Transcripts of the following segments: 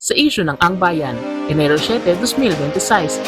sa issue ng Ang Bayan, Enero 7, 2026.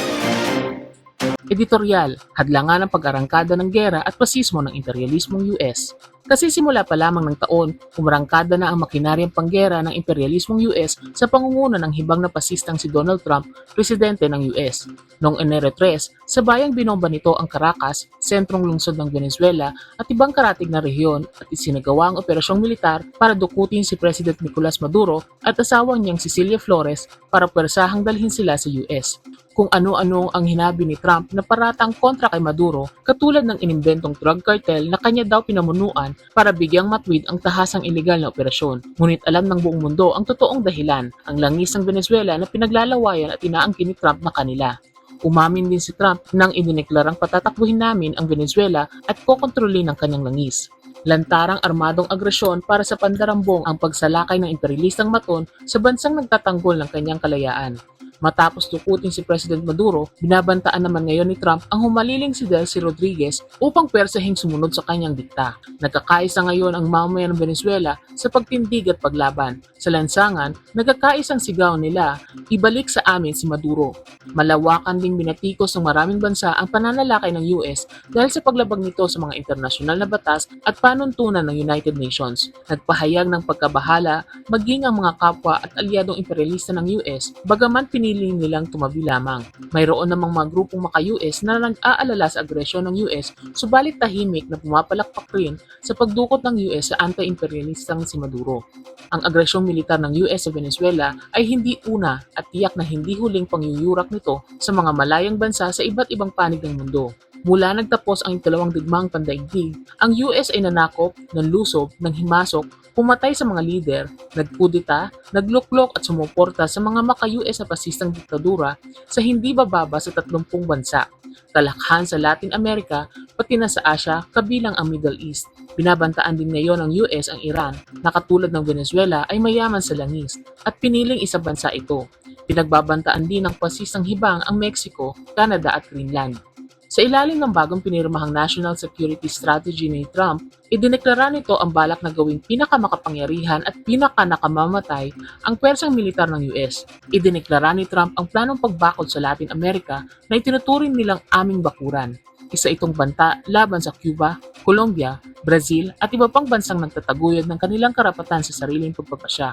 Editorial, hadlangan ng pag-arangkada ng gera at pasismo ng imperialismong US. Kasi simula pa lamang ng taon, umarangkada na ang makinaryang panggera ng imperialismong US sa pangunguna ng hibang na pasistang si Donald Trump, presidente ng US. Noong Enero 3, sa bayang binomba nito ang Caracas, sentrong lungsod ng Venezuela at ibang karatig na rehiyon at isinagawa ang operasyong militar para dukutin si President Nicolas Maduro at asawang niyang Cecilia Flores para pwersahang dalhin sila sa US. Kung ano-ano ang hinabi ni Trump na paratang kontra kay Maduro, katulad ng inimbentong drug cartel na kanya daw pinamunuan para bigyang matwid ang tahasang ilegal na operasyon. Ngunit alam ng buong mundo ang totoong dahilan, ang langis ng Venezuela na pinaglalawayan at inaangkin ni Trump na kanila. Umamin din si Trump nang idineklarang patatakbuhin namin ang Venezuela at kokontrolin ang kanyang langis. Lantarang armadong agresyon para sa pandarambong ang pagsalakay ng imperialistang maton sa bansang nagtatanggol ng kanyang kalayaan. Matapos tukutin si President Maduro, binabantaan naman ngayon ni Trump ang humaliling si Delcy Rodriguez upang persahing sumunod sa kanyang dikta. Nagkakaisa ngayon ang mamamayan ng Venezuela sa pagtindig at paglaban. Sa lansangan, nagkakaisang sigaw nila, ibalik sa amin si Maduro. Malawakan ding binatikos ng maraming bansa ang pananalakay ng US dahil sa paglabag nito sa mga internasyonal na batas at panuntunan ng United Nations. Nagpahayag ng pagkabahala maging ang mga kapwa at alyadong imperialista ng US, bagaman pinili nilang tumabi lamang. Mayroon namang mga grupong maka-US na nag-aalala sa agresyon ng US, subalit tahimik na pumapalakpak rin sa pagdukot ng US sa anti-imperialistang si Maduro. Ang agresyong militar ng US sa Venezuela ay hindi una at tiyak na hindi huling pangyuyurak nito sa mga malayang bansa sa iba't ibang panig ng mundo. Mula nagtapos ang ikalawang digmaang pandaigdig, ang US ay nanakop, nanlusob, nanghimasok, pumatay sa mga lider, nagkudeta, nagluklok at sumuporta sa mga maka-US na pasistang diktadura sa hindi bababa sa 30 bansa. Talakhan sa Latin America, pati na sa Asia, kabilang ang Middle East. Binabantaan din ngayon ng US ang Iran, na katulad ng Venezuela ay mayaman sa langis, at piniling isa bansa ito. Pinagbabantaan din ng pasistang hibang ang Mexico, Canada at Greenland. Sa ilalim ng bagong pinirmahang National Security Strategy ni Trump, idineklara nito ang balak na gawing pinakamakapangyarihan at pinakanakamamatay ang pwersang militar ng US. Idineklara ni Trump ang planong pagbakod sa Latin America na itinuturing nilang aming bakuran. Isa itong banta laban sa Cuba, Colombia, Brazil at iba pang bansang nagtataguyod ng kanilang karapatan sa sariling pagpapasya.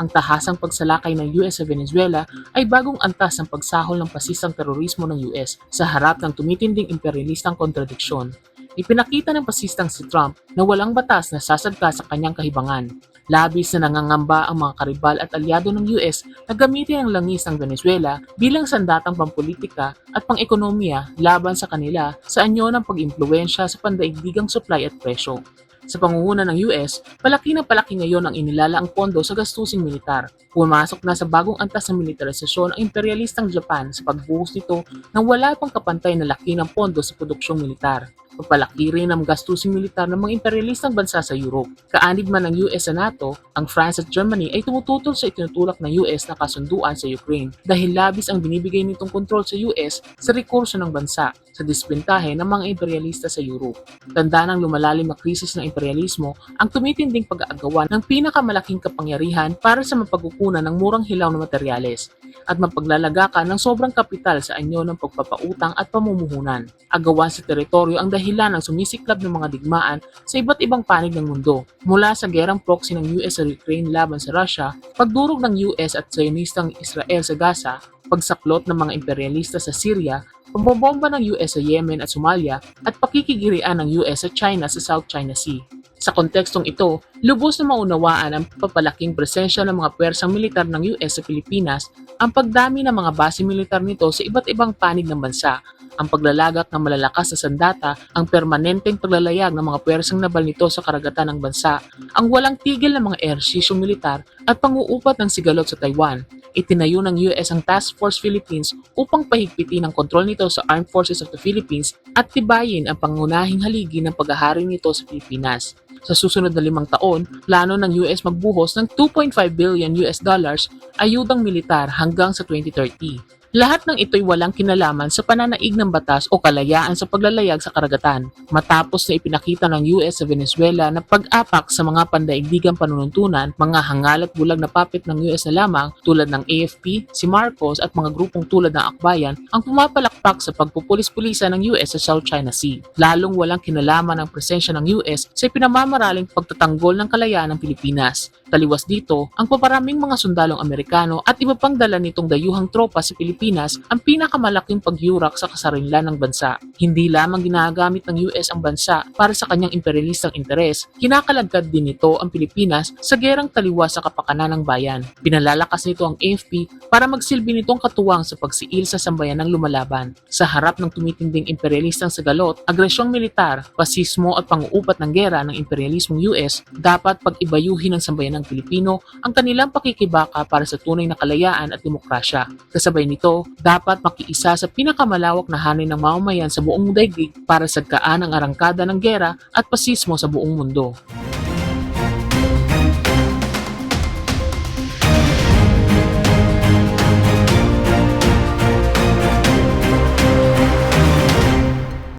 Ang tahasang pagsalakay ng US sa Venezuela ay bagong antas ng pagsahol ng pasistang terorismo ng US sa harap ng tumitinding imperialistang kontradiksyon. Ipinakita ng pasistang si Trump na walang batas na sasadka sa kanyang kahibangan. Labis na nangangamba ang mga karibal at alyado ng US na gamitin ang langis ng Venezuela bilang sandatang pampolitika at pang-ekonomiya laban sa kanila sa anyo ng pag-impluwensya sa pandaigdigang supply at presyo. Sa pangunguna ng US, palaki ngayon ang inilalaang pondo sa gastusing militar. Pumasok na sa bagong antas ng militarisasyon ang imperialistang Japan sa pagbuhos nito ng wala pang kapantay na laki ng pondo sa produksyong militar. Pagpalaki rin ang gastusing militar ng mga imperialistang bansa sa Europe. Kaanib man ng US sa NATO, ang France at Germany ay tumututol sa itinutulak ng US na kasunduan sa Ukraine dahil labis ang binibigay nitong kontrol sa US sa rekurso ng bansa sa dispintahe ng mga imperialista sa Europe. Tanda ng lumalalim na krisis ng imperialismo ang tumitinding pag-aagawan ng pinakamalaking kapangyarihan para sa mapagkukunan ng murang hilaw na materyales at mapaglalagakan ng sobrang kapital sa anyo ng pagpapautang at pamumuhunan. Agawan sa teritoryo ang dahilan ng sumisiklab ng mga digmaan sa iba't ibang panig ng mundo, mula sa gerang proxy ng US sa Ukraine laban sa Russia, pagdurog ng US at Zionistang Israel sa Gaza, pagsaklot ng mga imperialista sa Syria, pambobomba ng US sa Yemen at Somalia, at pakikigirian ng US sa China sa South China Sea. Sa kontekstong ito, lubos na maunawaan ang papalaking presensya ng mga pwersang militar ng US sa Pilipinas, ang pagdami ng mga base militar nito sa iba't ibang panig ng bansa, ang paglalagak ng malalakas na sandata, ang permanenteng paglalayag ng mga pwersang nabal nito sa karagatan ng bansa, ang walang tigil ng mga ehersisyo militar at panguupat ng sigalot sa Taiwan. Itinayo ng US ang Task Force Philippines upang pahigpitin ang kontrol nito sa Armed Forces of the Philippines at tibayin ang pangunahing haligi ng paghahari nito sa Pilipinas. Sa susunod na 5 taon, plano ng US magbuhos ng $2.5 billion ayudang militar hanggang sa 2030. Lahat ng ito'y walang kinalaman sa pananaig ng batas o kalayaan sa paglalayag sa karagatan. Matapos na ipinakita ng US sa Venezuela na pag-apak sa mga pandaigdigang panununtunan, mga hangal at bulag na puppet ng US na lamang tulad ng AFP, si Marcos at mga grupong tulad ng Akbayan ang pumapalakpak sa pagpupulis-pulisa ng US sa South China Sea. Lalong walang kinalaman ang presensya ng US sa pinamamaraling pagtatanggol ng kalayaan ng Pilipinas. Taliwas dito, ang paparaming mga sundalong Amerikano at iba pang dala nitong dayuhang tropa sa Pilipinas ang pinakamalaking pagyurak sa kasarinlan ng bansa. Hindi lamang ginagamit ng US ang bansa para sa kanyang imperialistang interes, kinakalagad din nito ang Pilipinas sa gerang taliwas sa kapakanan ng bayan. Pinalalakas nito ang AFP para magsilbi nitong katuwang sa pagsiil sa sambayanang lumalaban. Sa harap ng tumitinding imperialistang sagalot, agresyong militar, pasismo at panguupat ng gera ng imperialismong US, dapat pag-ibayuhin ng sambayanang Pilipino ang kanilang pakikibaka para sa tunay na kalayaan at demokrasya. Kasabay nito, dapat makiisa sa pinakamalawak na hanay ng mamamayan sa buong daigdig para sagkaan ang arangkada ng gera at pasismo sa buong mundo.